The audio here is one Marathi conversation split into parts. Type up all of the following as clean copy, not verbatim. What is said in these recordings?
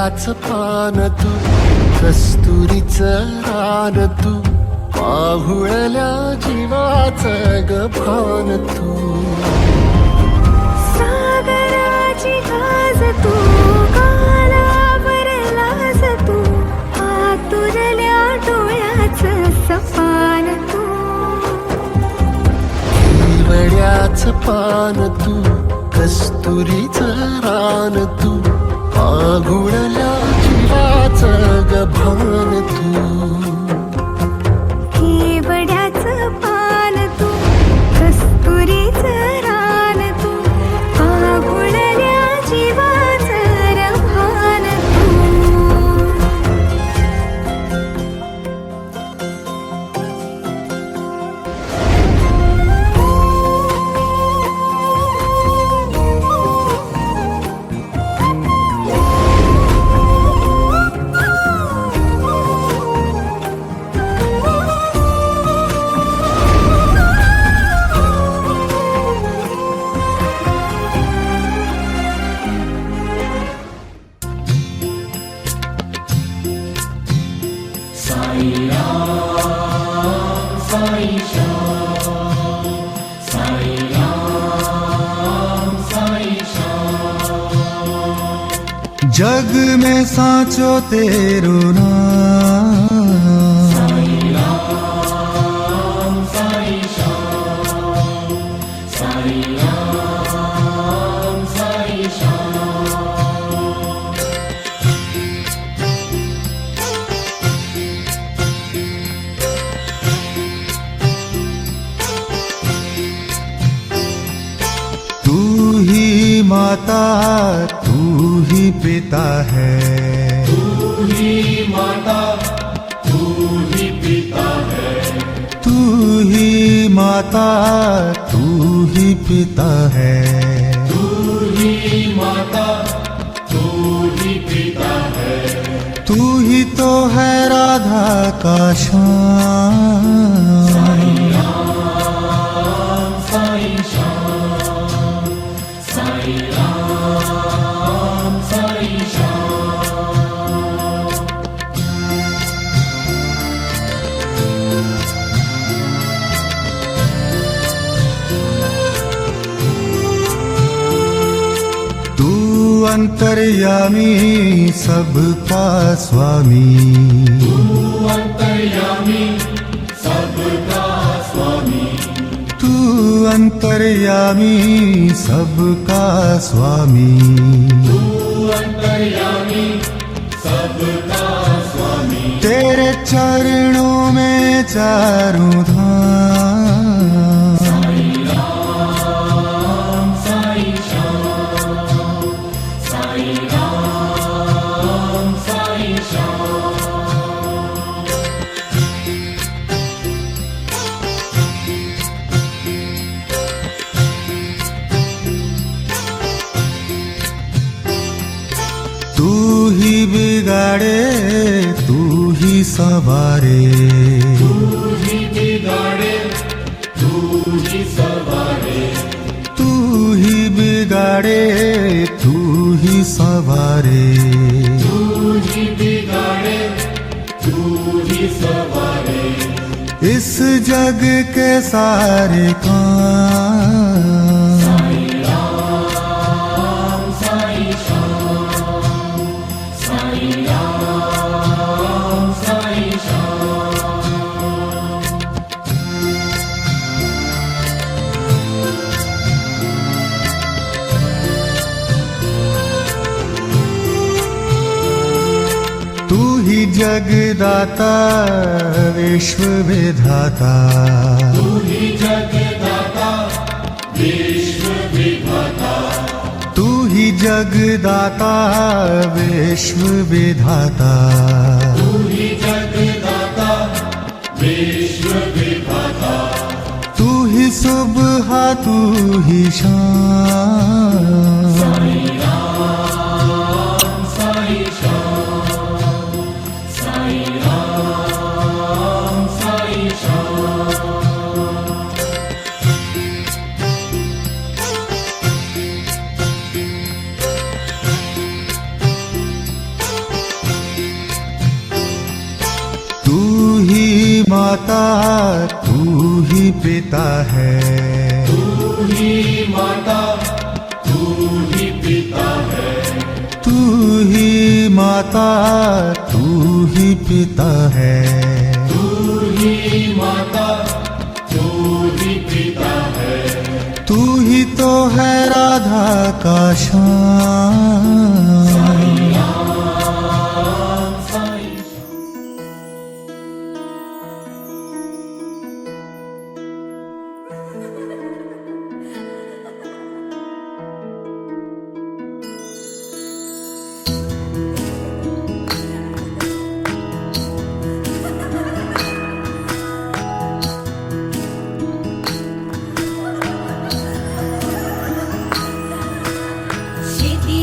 केवड्याच पान तू, कस्तुरीचं रान तू, पाहुळल्या जीवाचं गभान तू. सागराची गाज तू, कालावरलाज तू, आतुरल्या डोळ्याचं सपान तू. केवड्याच पान तू, कस्तुरीचं रान तू, पाहुळल्या जीवाचं गभान तू. केवड्याचं पान तू, कस्तुरीचं रान तू, पाहुळल्या जीवाचं रभान तू. जग में साचो तेरो नाम, तू ही माता तू ही पिता है, तू ही माता तू ही पिता है, तू ही माता तू ही पिता है. तू ही माता तू ही पिता है, तू ही तो है राधा का श्याम. साईं राम साईं श्याम, साईं राम साईं श्याम. तू अंतर्यामी सबका स्वामी, तू अंतर्यामी सबका स्वामी, तू अंतर्यामी सबका स्वामी. तू अंतर्यामी सबका स्वामी. तेरे चरणों में चारों धाम, साईं राम साईं श्याम, साईं राम साईं श्याम. तू ही बिगाड़े तू ही सवारे, तू ही बिगाड़े तू ही सवारे, तू ही बिगाड़े तू ही सवारे. तू ही बिगाड़े तू ही सवारे. इस जग के सारे काम, साईं राम साईं श्याम, साईं राम साईं श्याम. तू ही जगदाता विश्व विधाता, तू ही जगदाता विश्व विधाता, तू ही जगदाता विश्व विधाता. तू ही जगदाता विश्व विधाता. तू ही सुबह तू ही शाम, साईं राम साईं श्याम, साईं राम साईं श्याम. माता तू ही पिता है, तू ही माता तू ही पिता है, तू ही माता तू ही पिता है, तू ही माता तू ही पिता है, तू ही तो है राधा का श्याम। शेती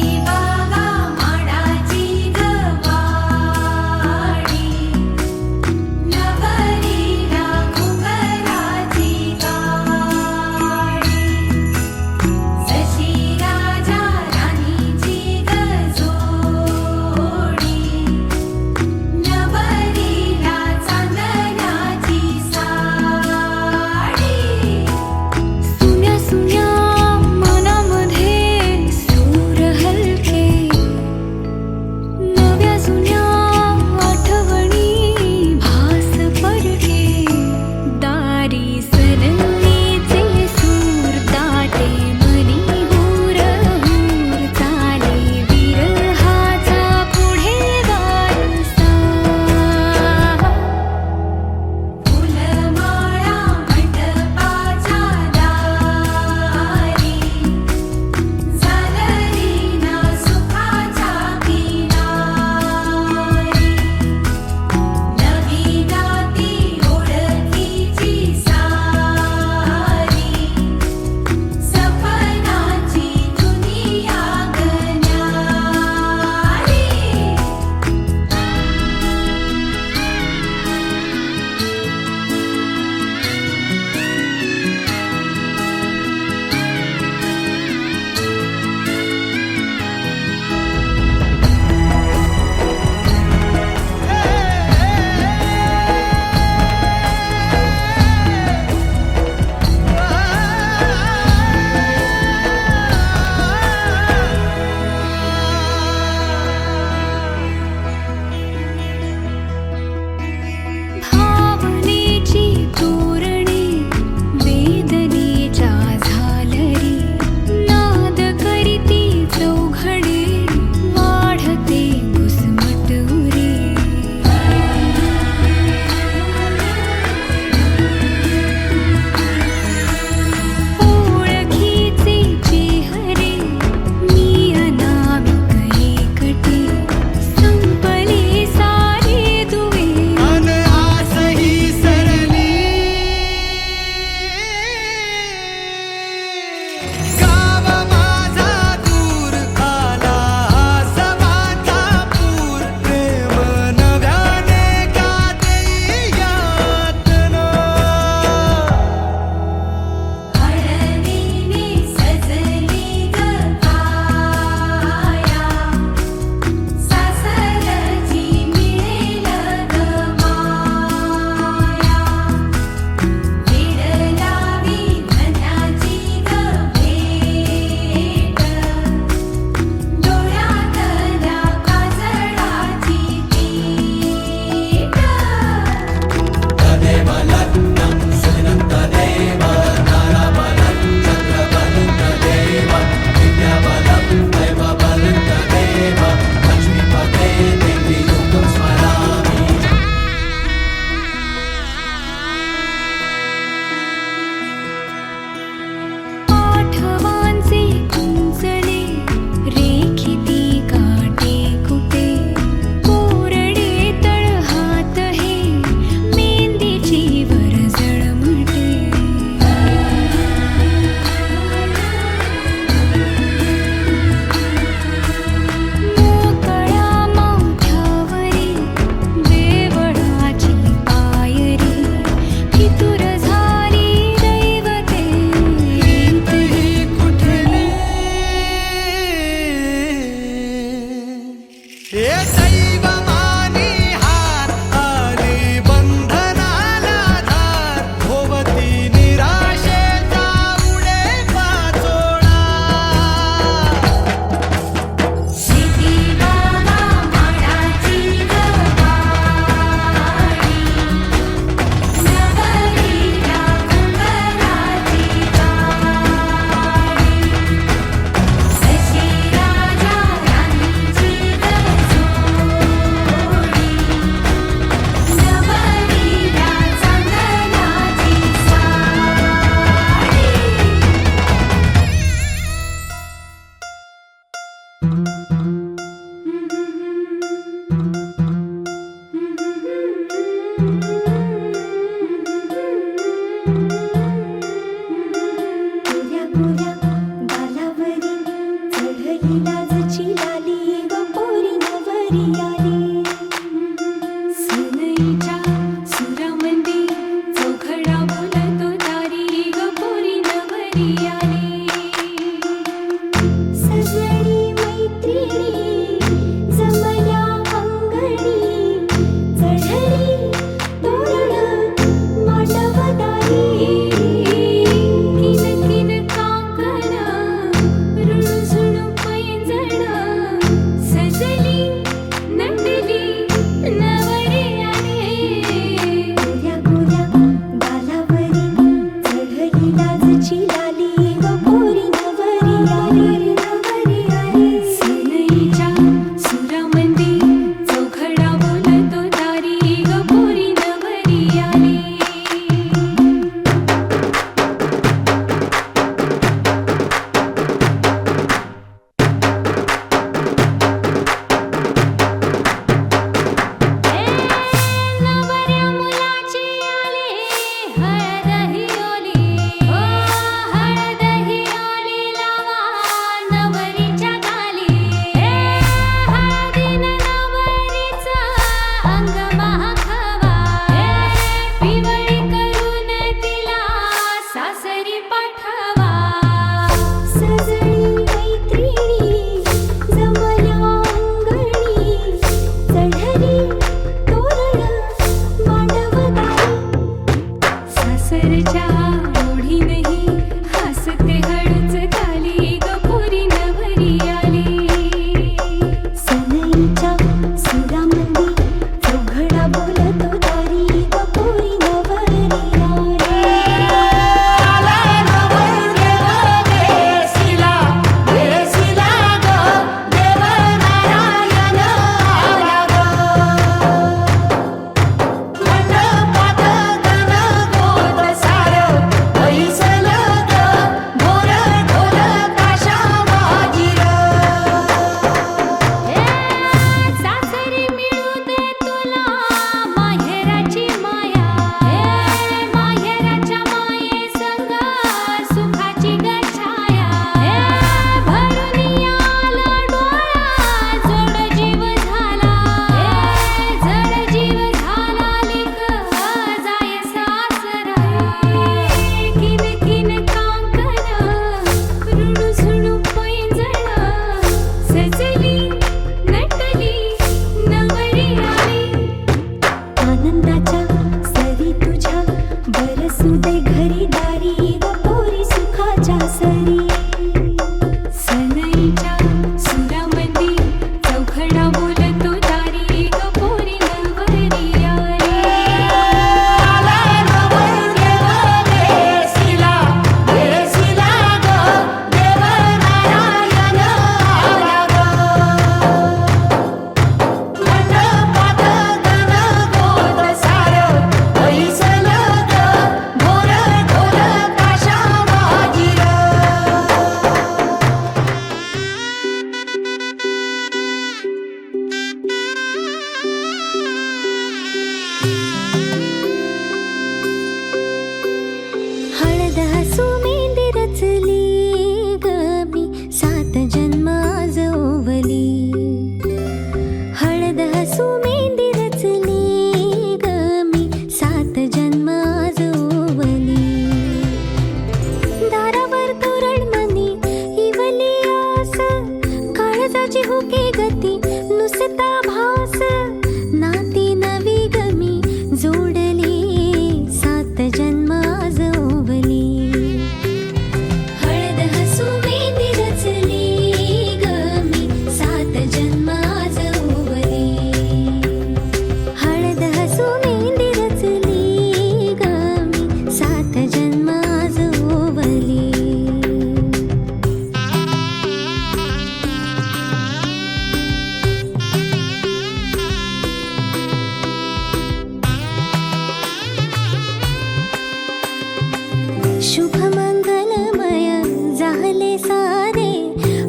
हसले सारे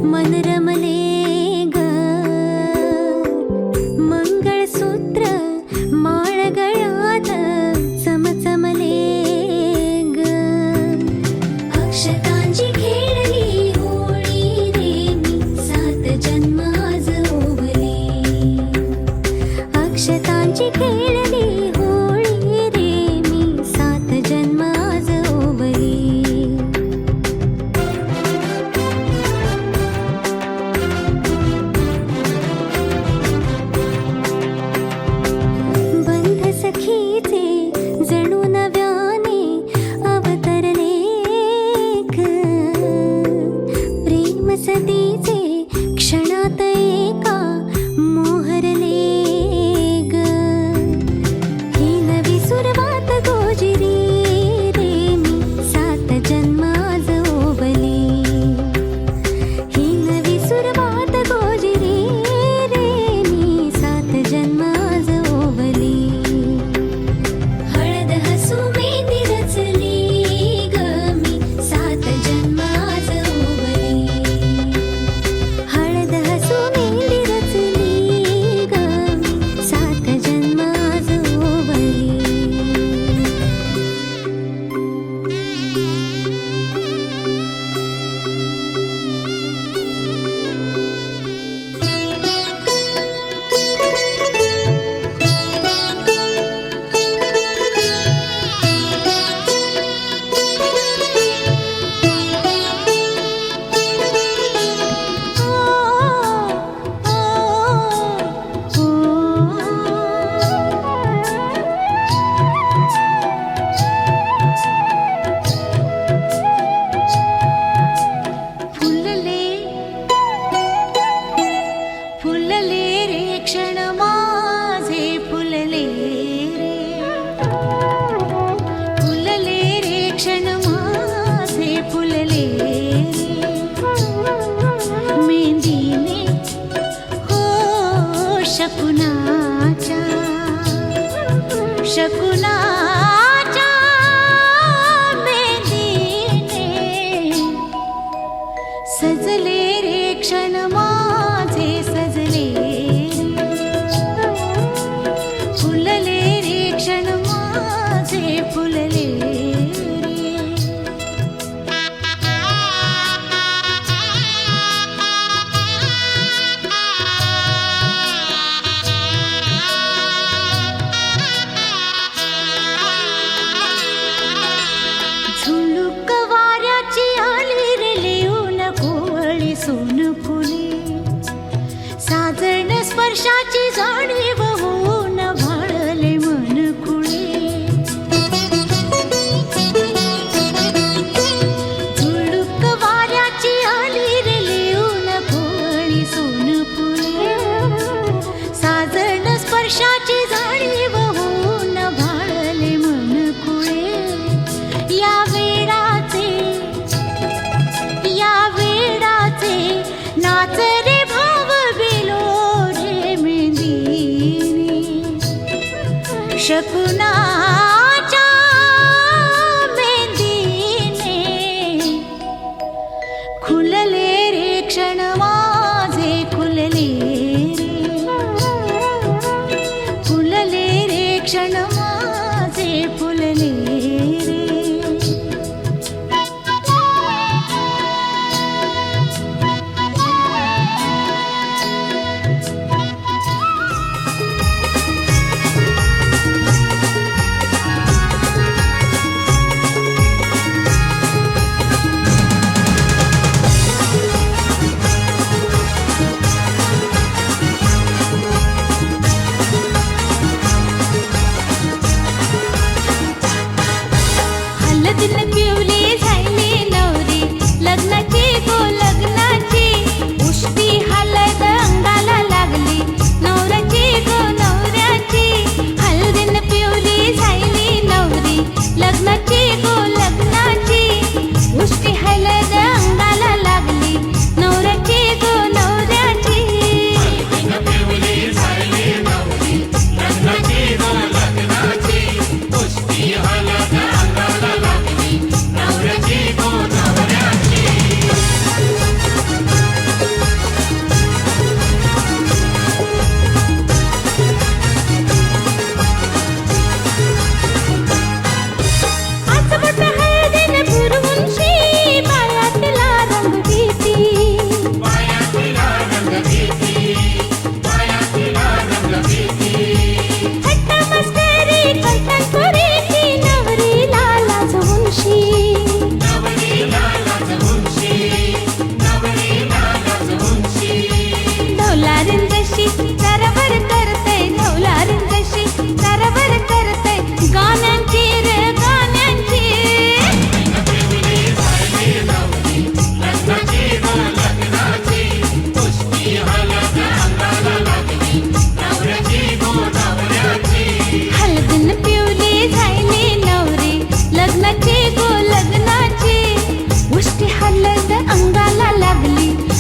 मन रमले ग मंगळसूत्र माळ गळ्यात चमचमले ग अक्षतांची खेळली होळी रे मी 7 जन्म आज ओवली अक्षतांची खेळली होळी रे मी 7 जन्म आज ओवली बंध सखीचे जणू नव्याने अवतरले ग प्रेम सतीचे क्षणात एका मोहरले ग ही नवी सुरवात गोजिरी रे मी 7 जन्म आज ओवली ही नवी सुरवात गोजिरी रे मी 7 जन्म आज ओवली हळद हसू मेहंदी रचली ग मी 7 जन्म आज ओवली हळद हसू मेहंदी रचली ग मी 7 जन्म आज ओवली फुलले फुलले रे क्षण माझे फुलले रे फुलले रे क्षण माझे फुलले रे मेहंदीने हो शकुनाच्या शकुनाच्या मेहंदीने सजले रे क्षण माझे सजले रे फुलले रे क्षण माझे फुलले रे झुळूक वाऱ्याची आली रे लिहून कोवळी सोन फुले साजण स्पर्शाची जाणीव होऊन भाळले मन खुळे झुळूक वाऱ्याची आली रे लिहून कोवळी सोन फुले साजण स्पर्शाची जाणीव होऊन भाळले मन खुळे या वेडाचे नाच रे भाव बिलो रे मेहंदीने शकुनाच्या मेहंदीने खुलले रे क्षण माझे खुलले रे फुलले रे क्षण माझे फुलले रे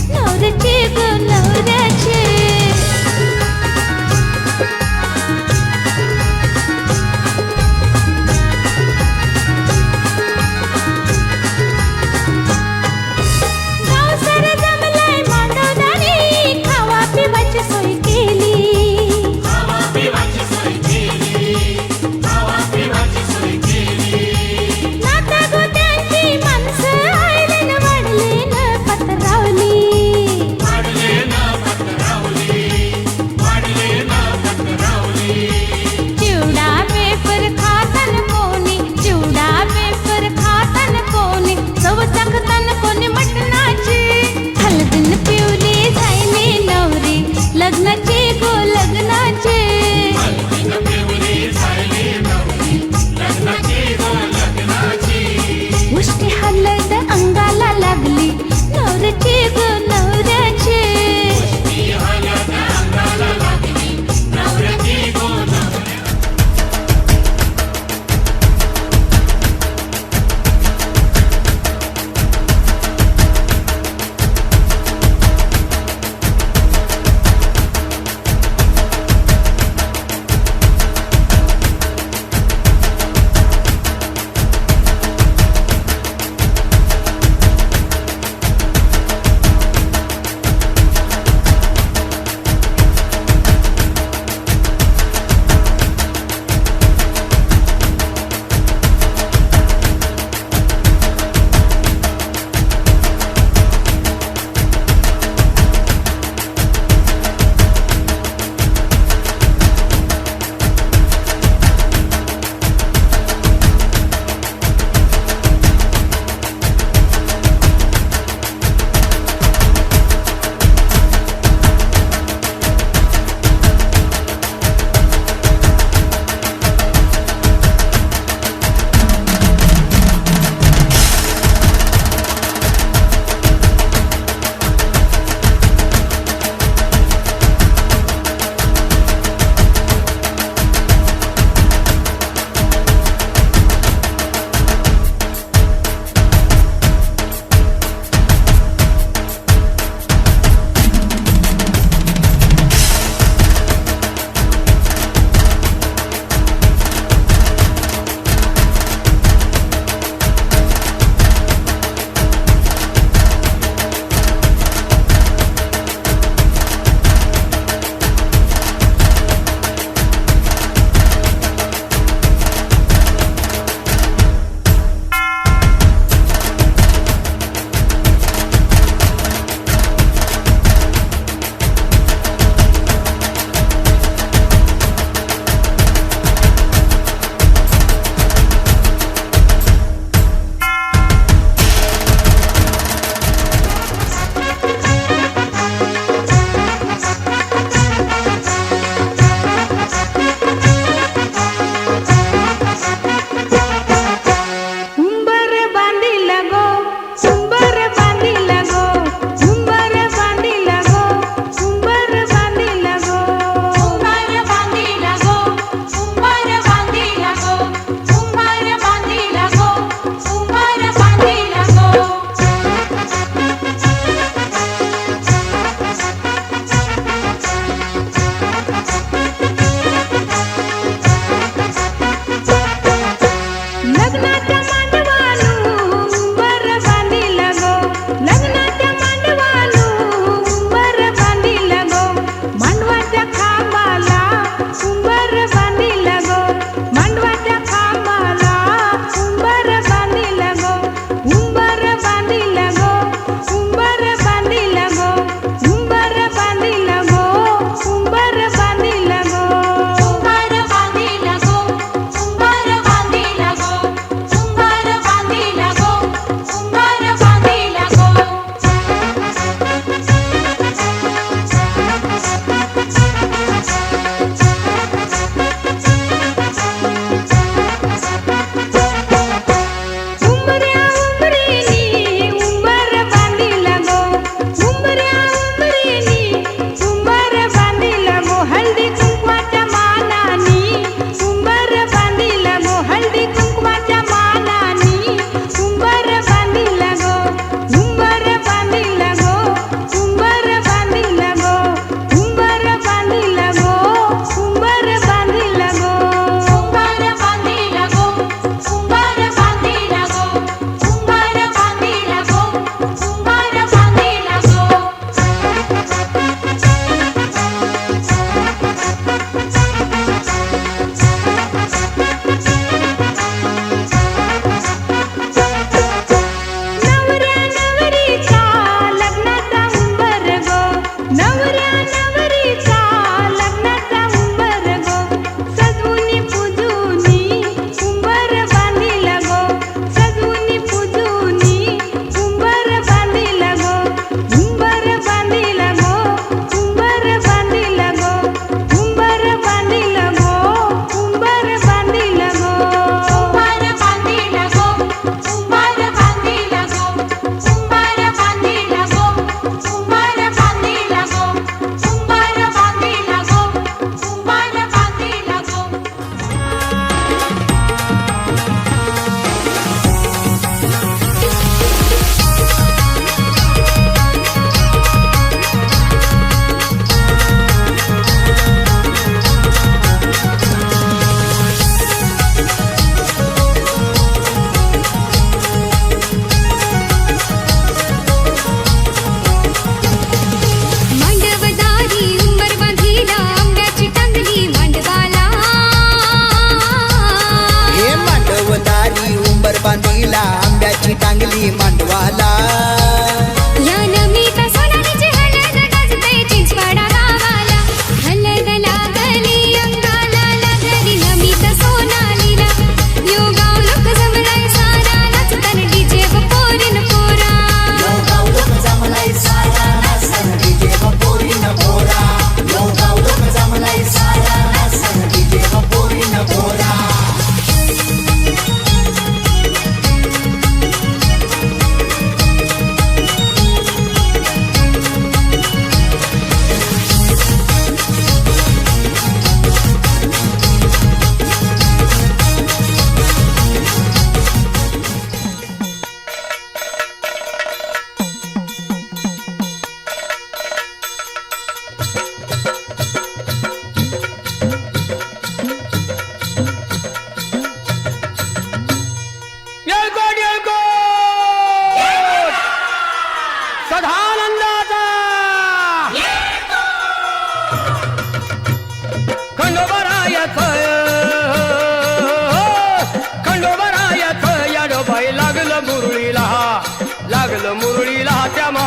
नवऱ्याचे ग नवऱ्याचे. गावसारा जमलाय मांडवदारी, खावा पिवाची सोय केली. नाता गोत्यांची माणसं आईलीन वाढलीन पत्रावली.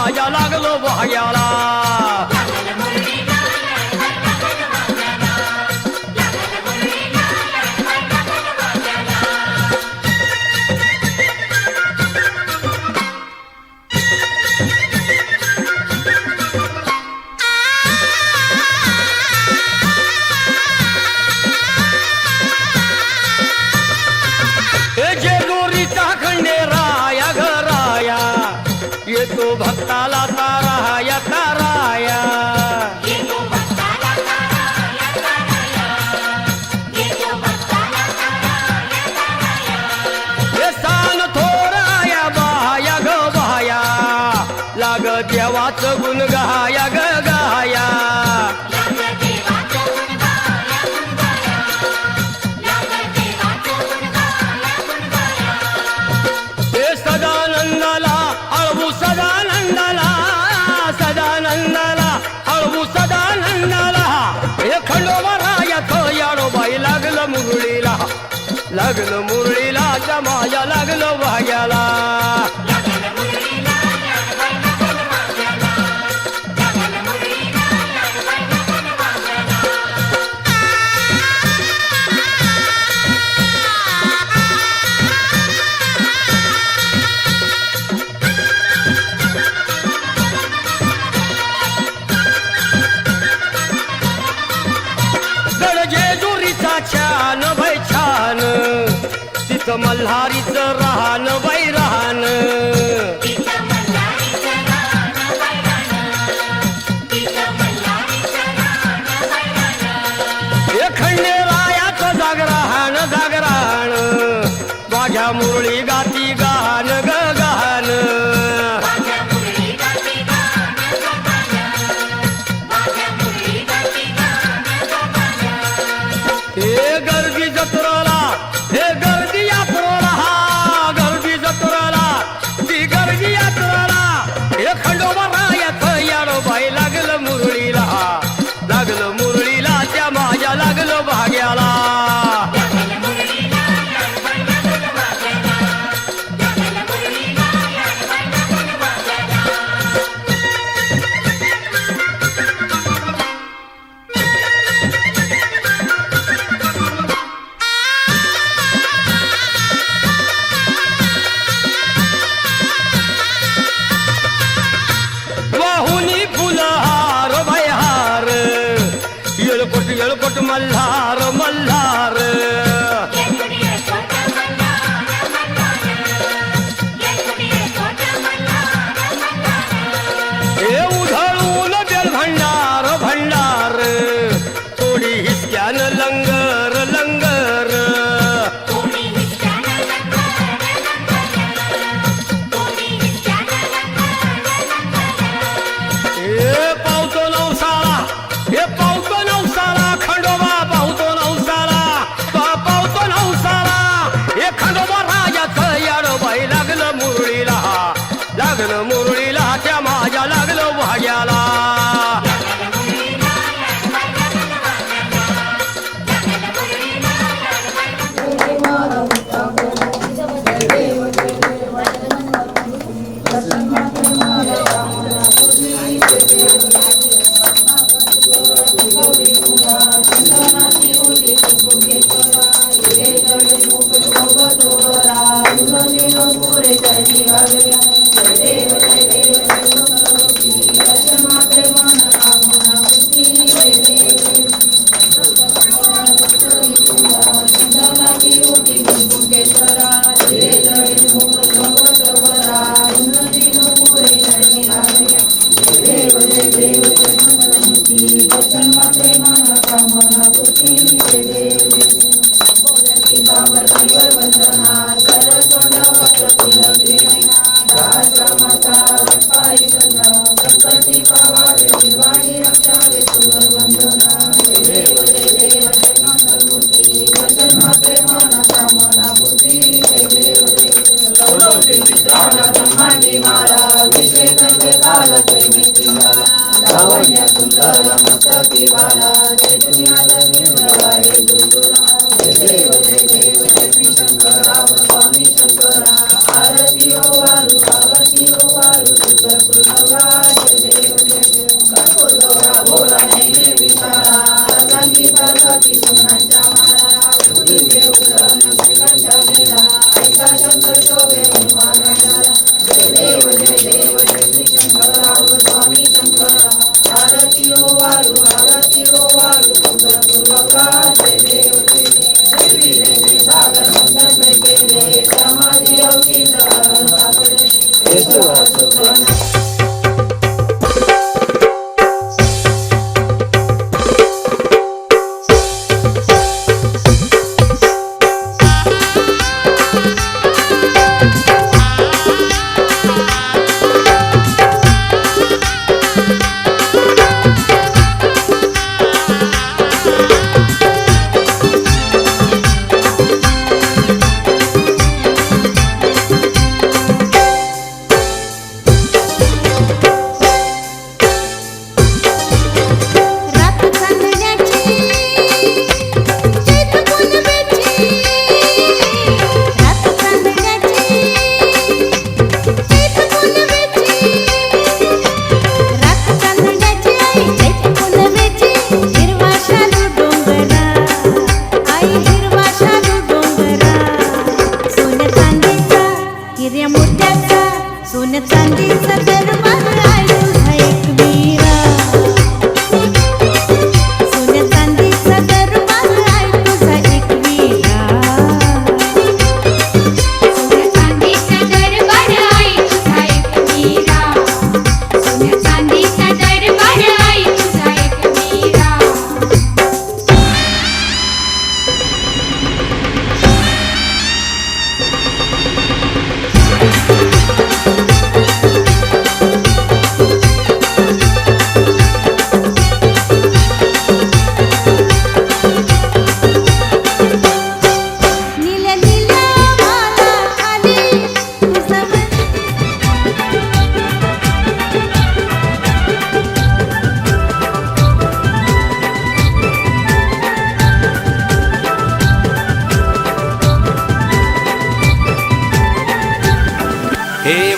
माझ्या लागलो भाग्याला येतो भक्ताला ताराया ताराया हे सांग थोराया बाया ग बाया लाग देवाचं गुण गाया ग गाया हे सदानंदाला अळवू सदानंदाला सदानंदाला अळवू सदानंदाला हे खंडोबारायाचं याडोबाई लागलं मुरळीला लागलं मुरळीला जमाया लागलं भाग्याला छान बाई छान तिथं मल्हारीचं राहण बाई राहण हे खंडेरायाचं जागरण जागरण माझ्या मुरळी गाती गान ग गान हे गर्दी जत्रेला हे गर्दी यात्रेला हा गर्दी जत्रेला ती गर्दी यात्रेला हे खंडोबारायाचं याडोबाई लागलं मुरळीला लागलं मुरळीला त्या माझ्या लागलं भाग्याला येळकोट मल्हार मल्हार हे उधळून बेल भंडार भंडार थोडी हिसक्यान लंगर लंगर हे पावतो नवसाळा हे पावतो नवसाळा खंडोबा पावतो नवसाळा पावतो नवसाळा हे खंडोबा राजाचं याडोबाई लागलं मुरळीला लागलं मुरळीला त्या माझ्या लागलं भाग्याला आरती ओ वारु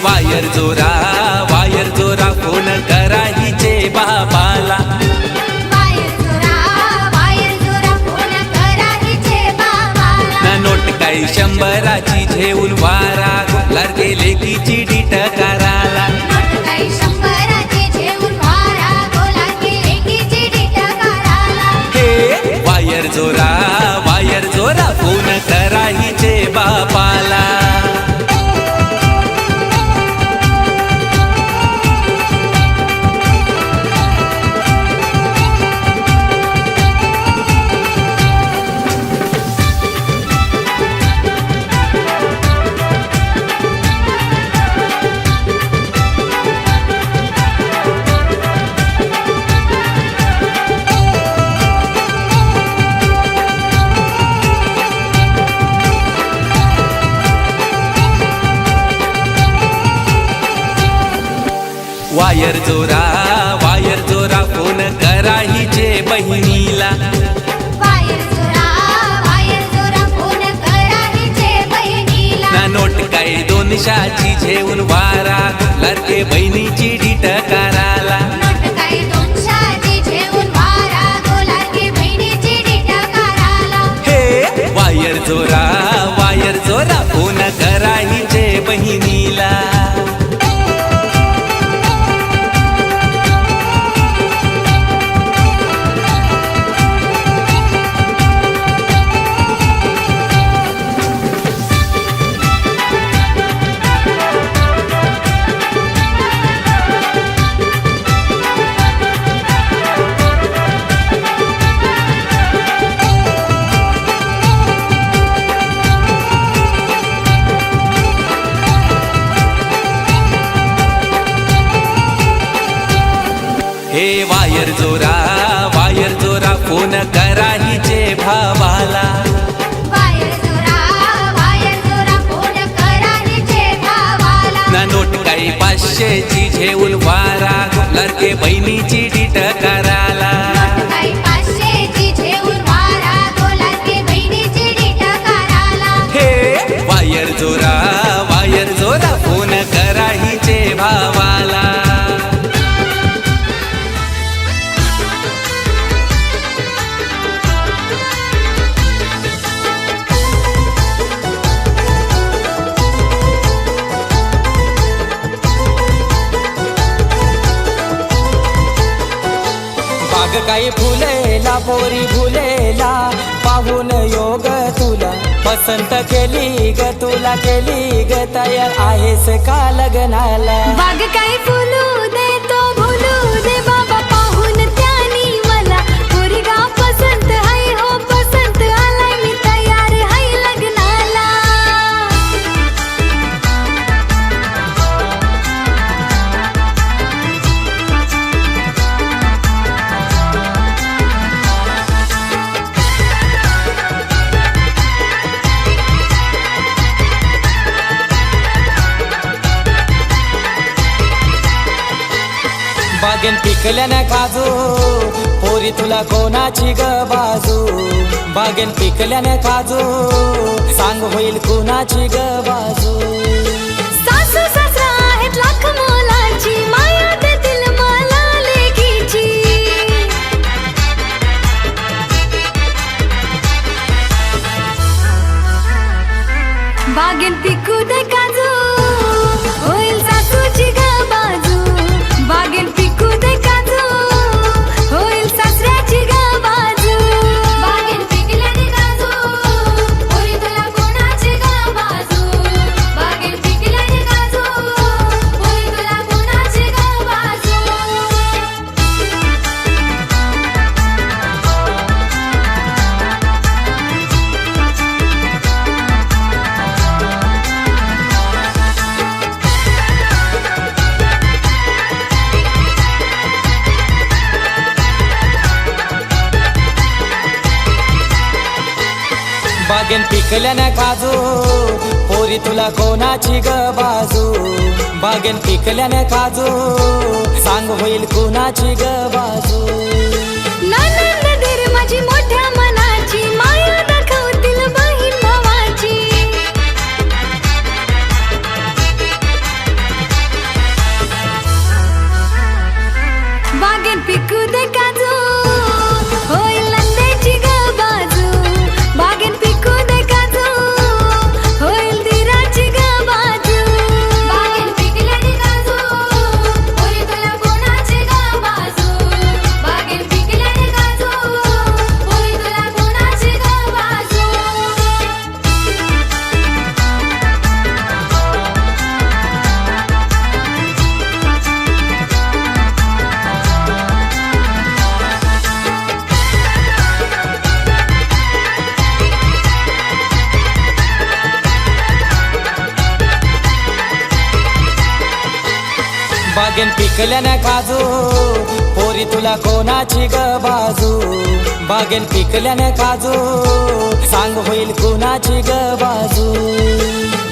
वायर जोरा फोन करा हिचे बाबाला. वायर जोरा फोन करा हिचे बाबाला. ना नोट काही 100ची घेऊन वारा गोलार गेले की चिडी टकाराला. नोट काही 100ची घेऊन वारा गोलार गेले की चिडी टकाराला. हे वायर जोरा फोन करा हिचे बाबाला. वायर जोरा फोन करा हिचे बहिणीला. वायर जोरा फोन करा हिचे बहिणीला. ना नोट काय 200ची घेऊन वारा लडके बहिणीची टकाराला. नोट काही 200ची घेऊन वारा गोलार के बहिणीची टकाराला. हे वायर जोरा फोन करा हिचे बहिणीला. हे वायर जोरा फोन करा हिचे भावाला. वायर जोरा फोन करा हिचे भावाला. ना नोट काही 500ची घेऊन वारा लडके बहिणीची टकाराला. नोट काही 500ची घेऊन वारा गोलार के बहिणीची टकाराला. हे वायर जोरा फोन करा हिचे भावाला. बाग काही फुलेला पोरी फुलेला पाहून योग तुला पसंत केली ग तुला केली ग तयार आहेस का लग्नाला. बाग काही फुलू दे तो भुलू दे बाबा पाहून त्यानी मला पोरगा पसंत हाय हो पसंत आलाय मी तयार हाय लग्नाला. बागेन पिकल्याने काजू पोरी तुला कोणाची ग बाजू. बागेन पिकल्याने काजू सांग होईल कोणाची ग बाजू. सासू सासरा आहेत लाख मोलाची माया देतील मला लेकीची. बागेत पिकू दे काजू होईल सासूची ग बाजू. बागेत पिकू दे काजू होईल सासऱ्याची ग बाजू. बागेत पिकल्याने काजू पोरी तुला कोणाची ग बाजू. बागेत पिकल्याने काजू पोरी तुला कोणाची ग बाजू. बागेन पिकल्याने काजू पोरी तुला कोणाची ग बाजू. बागेन पिकल्याने काजू सांग होईल कोणाची ग बाजू. ननंद दीर माझी मोठ्या मनाची माया दाखवतील बहीण भावाची. बागेत पिकू दे काजू होईल नंदेची ग बाजू बागेत पिकू दे काजू होईल दिराची ग बाजू बागेत पिकलेली काजू होईल तुला कोणाची ग बाजू बागेत पिकलेली काजू होईल तुला कोणाची ग बाजू बागेन पिकल्याने काजू पोरी तुला कोणाची ग बाजू बागेन पिकल्याने काजू सांग होईल कोणाची ग बाजू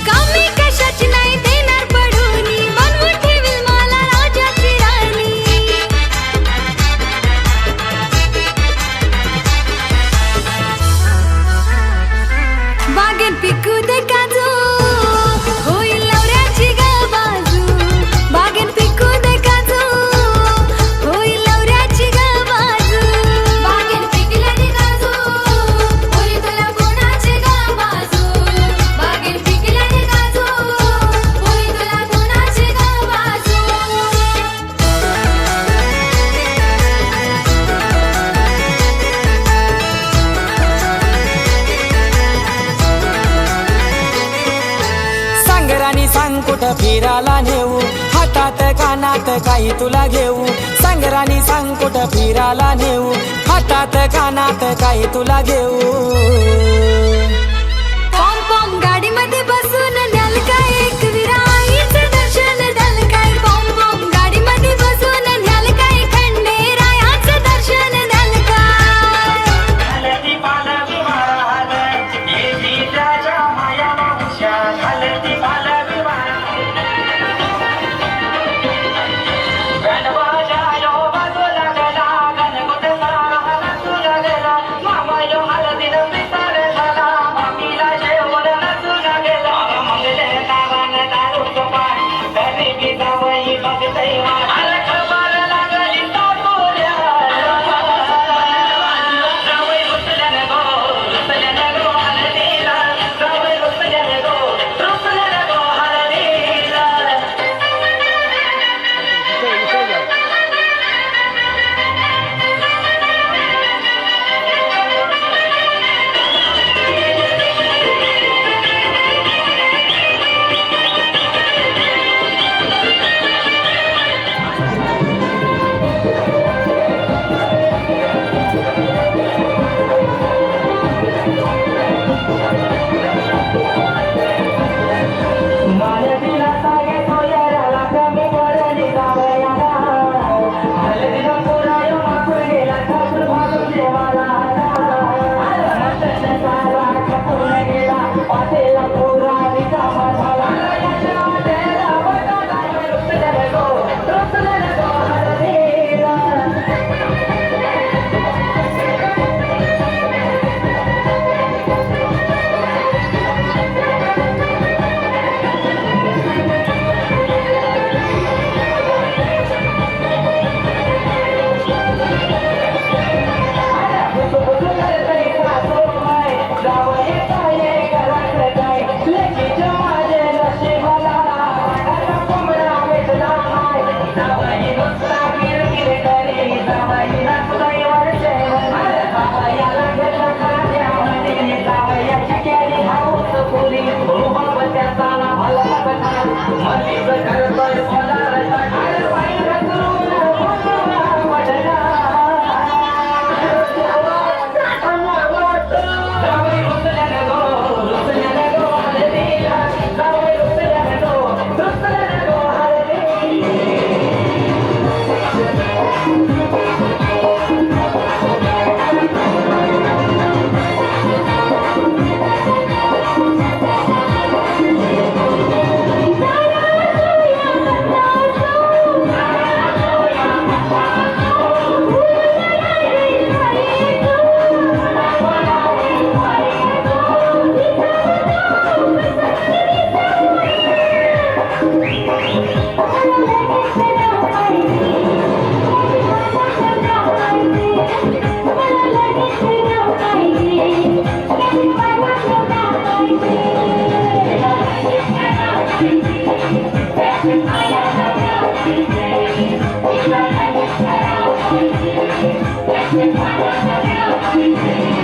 कमी कशाची नाही देणार पडूनी बनवून ठेवील मला राजाची राणी बागेत पिकू दे काजू होईल नवऱ्याची ग बाजू बागेत पिकू दे काजू होईल नवऱ्याची ग बाजू बागेत पिकलेली काजू होईल तुला कोणाची ग बाजू बागेत पिकलेली काजू होईल तुला कोणाची ग बाजू सांग राणी सांग कुठं फिरायला नेऊ हातात कानात काही तुला घेऊ सांग राणी सांग कुठं फिरायला नेऊ हातात कानात काही तुला घेऊ पॉम पॉम गाडीमध्ये बसून न्याल काय एक विराईचं दर्शन द्याल काय पॉम पॉम गाडीमध्ये बसून न्याल काय खंडेरायाचं दर्शन द्याल काय Thank you.